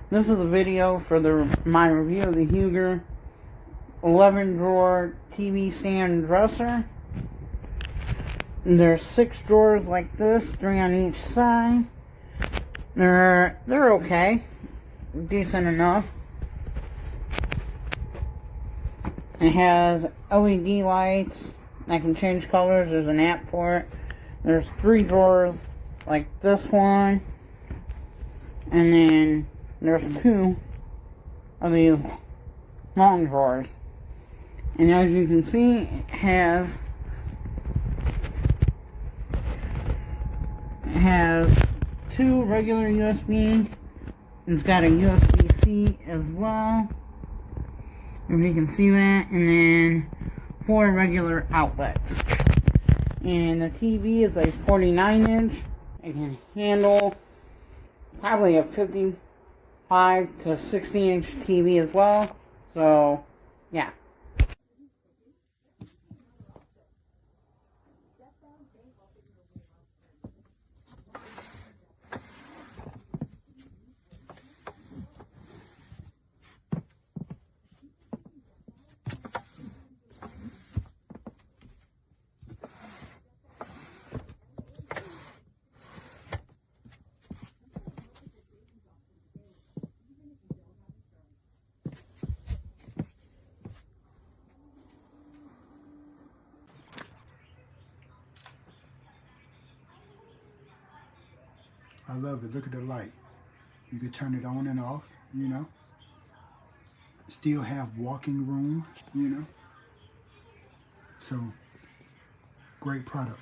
This is a video for my review of the Huuger 11 drawer TV stand dresser. There's 6 drawers like this, 3 on each side. They're okay, decent enough. It has LED lights that can change colors. There's an app for it. There's 3 drawers like this one, and then there's 2 of these long drawers. And as you can see, it has 2 regular USB. It's got a USB-C as well, if you can see that, and then 4 regular outlets. And the TV is a 49-inch. It can handle probably a 55 to 60-inch TV as well. So, yeah. I love it. Look at the light. You can turn it on and off, you know. Still have walking room, you know. So, great product.